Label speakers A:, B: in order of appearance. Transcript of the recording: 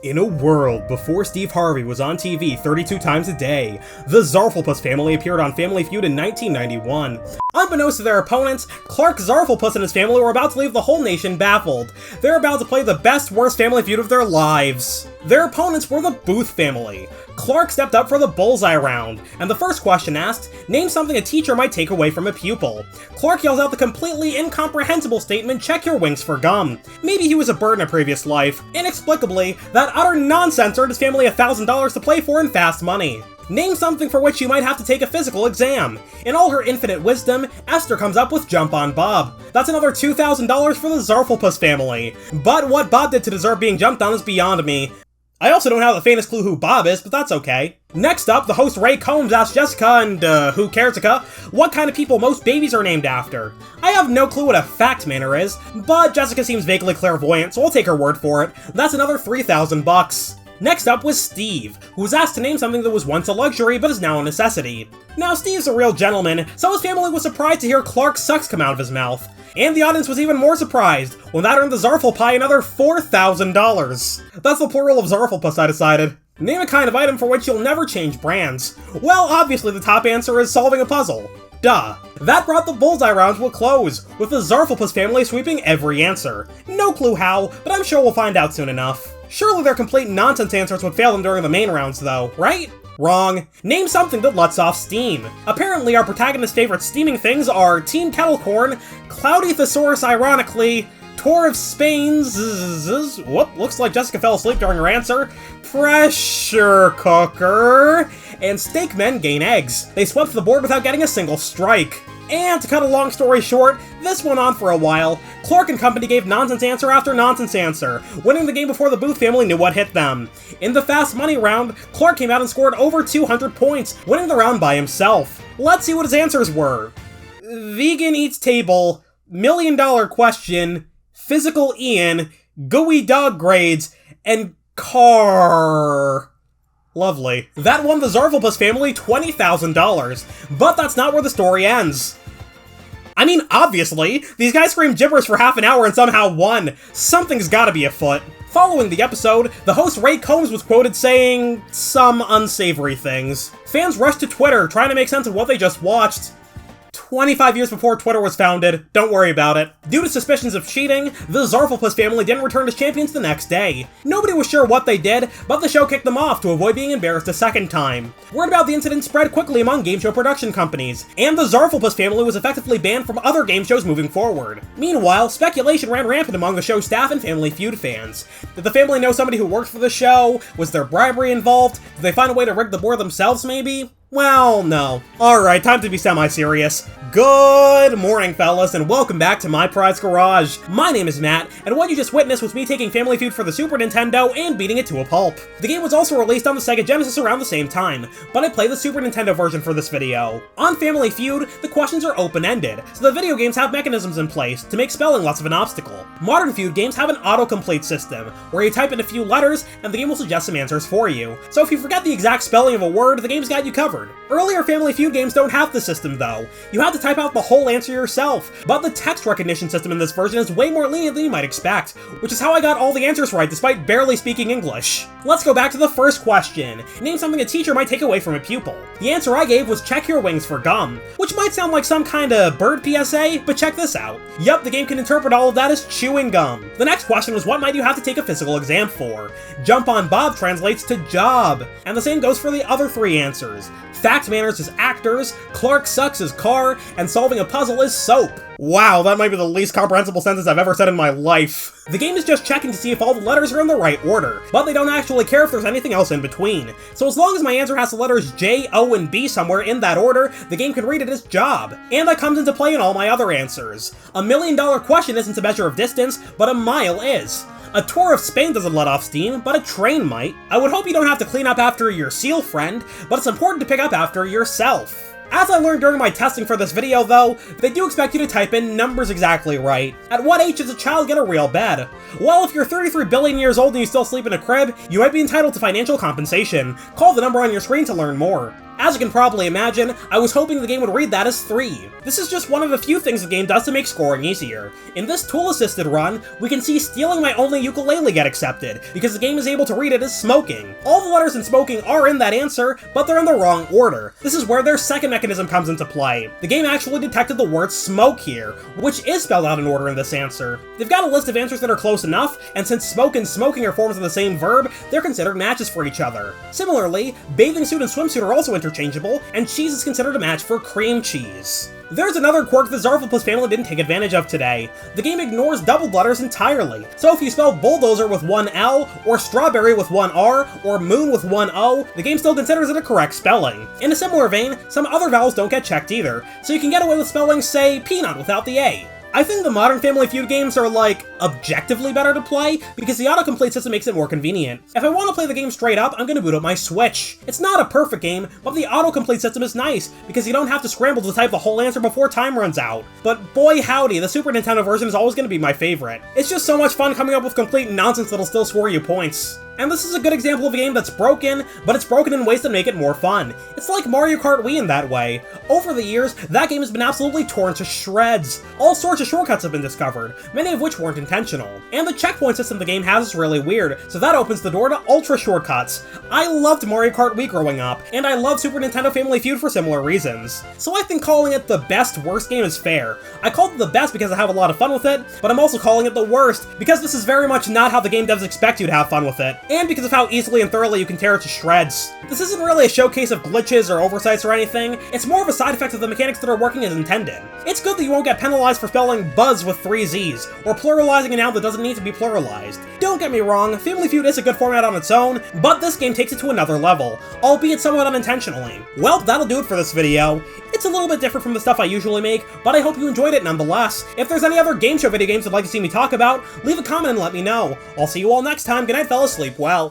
A: In a world before Steve Harvey was on TV 32 times a day, the Zarflepus family appeared on Family Feud in 1991. Unbeknownst to their opponents, Clark Zarflepus and his family were about to leave the whole nation baffled. They're about to play the best-worst Family Feud of their lives. Their opponents were the Booth family. Clark stepped up for the bullseye round, and the first question asked, name something a teacher might take away from a pupil. Clark yells out the completely incomprehensible statement, check your wings for gum. Maybe he was a bird in a previous life. Inexplicably, that utter nonsense earned his family $1,000 to play for in fast money. Name something for which you might have to take a physical exam. In all her infinite wisdom, Esther comes up with Jump on Bob. That's another $2,000 for the Zarflepus family. But what Bob did to deserve being jumped on is beyond me. I also don't have the faintest clue who Bob is, but that's okay. Next up, the host Ray Combs asked Jessica and, who cares-ica, what kind of people most babies are named after. I have no clue what a fact manner is, but Jessica seems vaguely clairvoyant, so I'll take her word for it. That's another $3,000. Next up was Steve, who was asked to name something that was once a luxury but is now a necessity. Now, Steve's a real gentleman, so his family was surprised to hear Clark Sucks come out of his mouth. And the audience was even more surprised when that earned the Zarflepie another $4,000. That's the plural of Zarflepus, I decided. Name a kind of item for which you'll never change brands. Well, obviously the top answer is solving a puzzle. Duh. That brought the bullseye round to a close, with the Zarflepus family sweeping every answer. No clue how, but I'm sure we'll find out soon enough. Surely their complete nonsense answers would fail them during the main rounds though, right? Wrong. Name something that lets off steam. Apparently our protagonist's favorite steaming things are Team Kettlecorn, Cloudy Thesaurus ironically, Tour of Spain's, whoop, looks like Jessica fell asleep during her answer, Pressure Cooker, and Steak Men gain eggs. They swept the board without getting a single strike. And to cut a long story short, this went on for a while. Clark and company gave nonsense answer after nonsense answer, winning the game before the Booth family knew what hit them. In the fast money round, Clark came out and scored over 200 points, winning the round by himself. Let's see what his answers were. Vegan eats table, $1 million question, physical Ian, gooey dog grades, and car. Lovely. That won the Zarflepus family $20,000, but that's not where the story ends. I mean, obviously, these guys screamed gibberish for half an hour and somehow won. Something's gotta be afoot. Following the episode, the host Ray Combs was quoted saying some unsavory things. Fans rushed to Twitter trying to make sense of what they just watched. 25 years before Twitter was founded, don't worry about it. Due to suspicions of cheating, the Zarflepus family didn't return as champions the next day. Nobody was sure what they did, but the show kicked them off to avoid being embarrassed a second time. Word about the incident spread quickly among game show production companies, and the Zarflepus family was effectively banned from other game shows moving forward. Meanwhile, speculation ran rampant among the show's staff and Family Feud fans. Did the family know somebody who worked for the show? Was there bribery involved? Did they find a way to rig the board themselves, maybe? Well, no. Alright, time to be semi-serious. Good morning, fellas, and welcome back to My Prize Garage. My name is Matt, and what you just witnessed was me taking Family Feud for the Super Nintendo and beating it to a pulp. The game was also released on the Sega Genesis around the same time, but I played the Super Nintendo version for this video. On Family Feud, the questions are open-ended, so the video games have mechanisms in place to make spelling less of an obstacle. Modern Feud games have an autocomplete system, where you type in a few letters, and the game will suggest some answers for you. So if you forget the exact spelling of a word, the game's got you covered. Earlier Family Feud games don't have this system, though. You have to type out the whole answer yourself, but the text recognition system in this version is way more lenient than you might expect, which is how I got all the answers right despite barely speaking English. Let's go back to the first question. Name something a teacher might take away from a pupil. The answer I gave was check your wings for gum, which might sound like some kind of bird PSA, but check this out. Yup, the game can interpret all of that as chewing gum. The next question was what might you have to take a physical exam for? Jump on Bob translates to job, and the same goes for the other three answers. Fact manners is actors, Clark Sucks is car, and solving a puzzle is soap. Wow, that might be the least comprehensible sentence I've ever said in my life. The game is just checking to see if all the letters are in the right order, but they don't actually care if there's anything else in between. So as long as my answer has the letters J, O, and B somewhere in that order, the game can read it as job. And that comes into play in all my other answers. $1 million question isn't a measure of distance, but a mile is. A tour of Spain doesn't let off steam, but a train might. I would hope you don't have to clean up after your seal friend, but it's important to pick up after yourself. As I learned during my testing for this video though, they do expect you to type in numbers exactly right. At what age does a child get a real bed? Well, if you're 33 billion years old and you still sleep in a crib, you might be entitled to financial compensation. Call the number on your screen to learn more. As you can probably imagine, I was hoping the game would read that as 3. This is just one of the few things the game does to make scoring easier. In this tool-assisted run, we can see stealing my only ukulele get accepted, because the game is able to read it as smoking. All the letters in smoking are in that answer, but they're in the wrong order. This is where their second mechanism comes into play. The game actually detected the word smoke here, which is spelled out in order in this answer. They've got a list of answers that are close enough, and since smoke and smoking are forms of the same verb, they're considered matches for each other. Similarly, bathing suit and swimsuit are also interchangeable, and cheese is considered a match for cream cheese. There's another quirk the Zarfalpus family didn't take advantage of today. The game ignores doubled letters entirely. So if you spell bulldozer with one L, or strawberry with one R, or moon with one O, the game still considers it a correct spelling. In a similar vein, some other vowels don't get checked either, so you can get away with spelling, say, peanut without the A. I think the modern Family Feud games are, like, objectively better to play, because the autocomplete system makes it more convenient. If I want to play the game straight up, I'm gonna boot up my Switch. It's not a perfect game, but the autocomplete system is nice, because you don't have to scramble to type the whole answer before time runs out. But boy howdy, the Super Nintendo version is always gonna be my favorite. It's just so much fun coming up with complete nonsense that'll still score you points. And this is a good example of a game that's broken, but it's broken in ways that make it more fun. It's like Mario Kart Wii in that way. Over the years, that game has been absolutely torn to shreds. All sorts of shortcuts have been discovered, many of which weren't intentional. And the checkpoint system the game has is really weird, so that opens the door to ultra shortcuts. I loved Mario Kart Wii growing up, and I love Super Nintendo Family Feud for similar reasons. So I think calling it the best worst game is fair. I called it the best because I have a lot of fun with it, but I'm also calling it the worst because this is very much not how the game devs expect you to have fun with it, and because of how easily and thoroughly you can tear it to shreds. This isn't really a showcase of glitches or oversights or anything, it's more of a side effect of the mechanics that are working as intended. It's good that you won't get penalized for spelling buzz with 3 Z's, or pluralizing a noun that doesn't need to be pluralized. Don't get me wrong, Family Feud is a good format on its own, but this game takes it to another level, albeit somewhat unintentionally. Well, that'll do it for this video. It's a little bit different from the stuff I usually make, but I hope you enjoyed it nonetheless. If there's any other game show video games you'd like to see me talk about, leave a comment and let me know. I'll see you all next time. Good night, fellas. Sleep well.